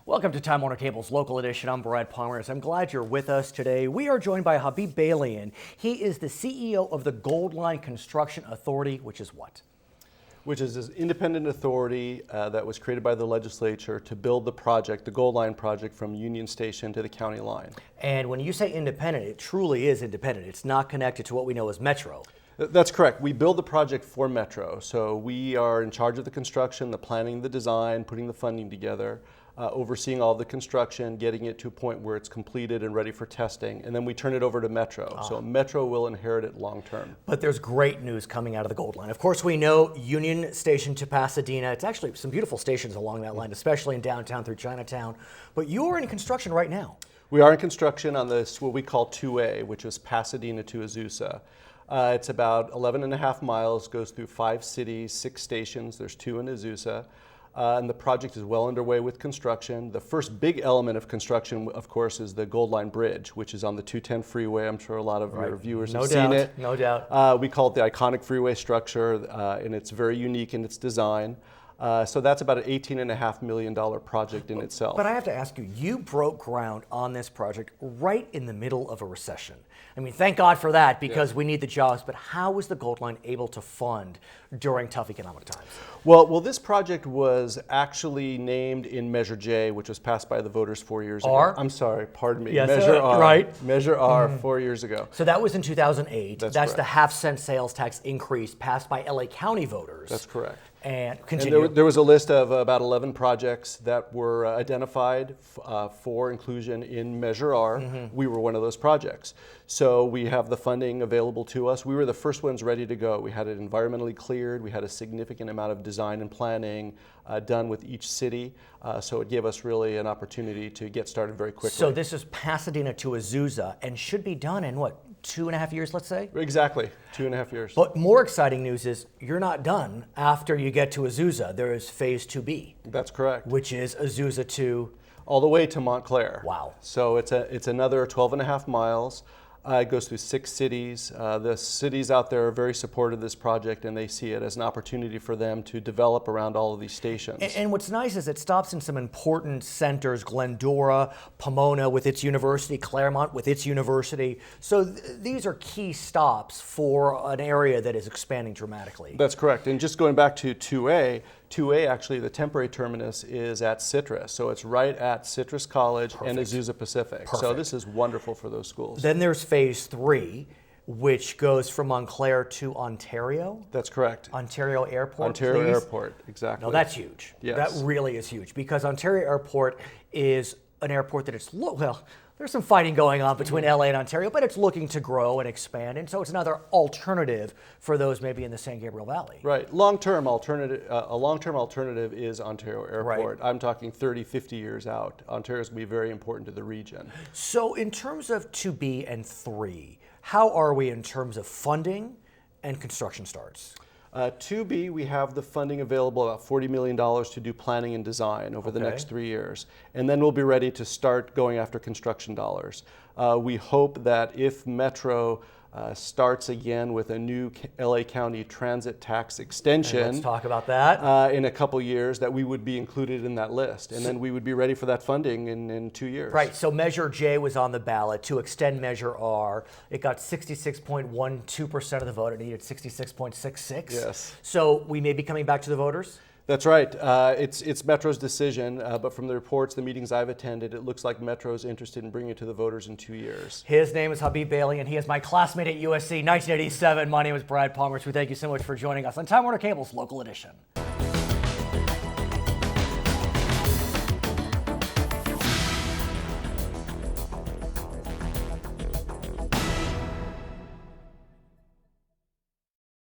Welcome to Time Warner Cable's Local Edition. I'm Brad Pomerance. I'm glad you're with us today. We are joined by Habib Balian. He is the CEO of the Gold Line Construction Authority, which is what? Which is this independent authority that was created by the legislature to build the project, the Gold Line project, from Union Station to the county line. And when you say independent, it truly is independent. It's not connected to what we know as Metro. That's correct. We build the project for Metro. So we are in charge of the construction, the planning, the design, putting the funding together, overseeing all the construction, getting it to a point where it's completed and ready for testing, and then we turn it over to Metro. So Metro will inherit it long term. But there's great news coming out of the Gold Line. Of course, we know Union Station to Pasadena. It's actually some beautiful stations along that line, especially in downtown through Chinatown. But you're in construction right now. We are in construction on this, what we call 2A, which is Pasadena to Azusa. It's about 11 and a half miles, goes through 5 cities, 6 stations. There's 2 in Azusa. And the project is well underway with construction. The first big element of construction, of course, is the Gold Line Bridge, which is on the 210 freeway. I'm sure a lot of your viewers have seen it. No doubt. We call it the iconic freeway structure, and it's very unique in its design. So that's about an $18.5 million project in itself. But I have to ask you, you broke ground on this project right in the middle of a recession. I mean, thank God for that, because we need the jobs, but how was the Gold Line able to fund during tough economic times? Well, this project was actually named in Measure J, which was passed by the voters 4 years ago. R? I'm sorry, pardon me. Yes, Measure R. right. Measure R 4 years ago. So that was in 2008. That's correct. The half-cent sales tax increase passed by LA County voters. That's correct. And continue. And there was a list of about 11 projects that were identified for inclusion in Measure R. We were one of those projects. So we have the funding available to us. We were the first ones ready to go. We had it environmentally cleared. We had a significant amount of design and planning done with each city. So it gave us really an opportunity to get started very quickly. So this is Pasadena to Azusa and should be done in what, 2.5 years, let's say? Exactly, 2.5 years. But more exciting news is you're not done after you get to Azusa. There is phase 2B. That's correct. Which is Azusa to? All the way to Montclair. Wow. So it's another 12.5 miles. It goes through 6 cities. The cities out there are very supportive of this project, and they see it as an opportunity for them to develop around all of these stations. And what's nice is it stops in some important centers: Glendora, Pomona with its university, Claremont with its university. So these are key stops for an area that is expanding dramatically. That's correct. And just going back to 2A actually, the temporary terminus is at Citrus. So it's right at Citrus College and Azusa Pacific. So this is wonderful for those schools. Then there's phase 3, which goes from Montclair to Ontario. That's correct. Ontario Airport, Ontario please. Airport, exactly. No, that's huge. Yes. That really is huge, because Ontario Airport is an airport that is, well, there's some fighting going on between LA and Ontario, but it's looking to grow and expand, and so it's another alternative for those maybe in the San Gabriel Valley. Right. Long-term alternative. A long-term alternative is Ontario Airport. Right. I'm talking 30, 50 years out. Ontario is going to be very important to the region. So in terms of 2B and 3, how are we in terms of funding and construction starts? 2B, we have the funding available, about $40 million to do planning and design over the next 3 years. And then we'll be ready to start going after construction dollars. We hope that if Metro starts again with a new LA County transit tax extension, Let's talk about that. in a couple years, that we would be included in that list. And then we would be ready for that funding in 2 years. Right, so Measure J was on the ballot to extend Measure R. It got 66.12% of the vote. It needed 66.66. Yes. So we may be coming back to the voters? That's right. It's Metro's decision, but from the reports, the meetings I've attended, it looks like Metro's interested in bringing it to the voters in 2 years. His name is Habib Balian. He is my classmate at USC, 1987. My name is Brad Pomerance. We thank you so much for joining us on Time Warner Cable's Local Edition.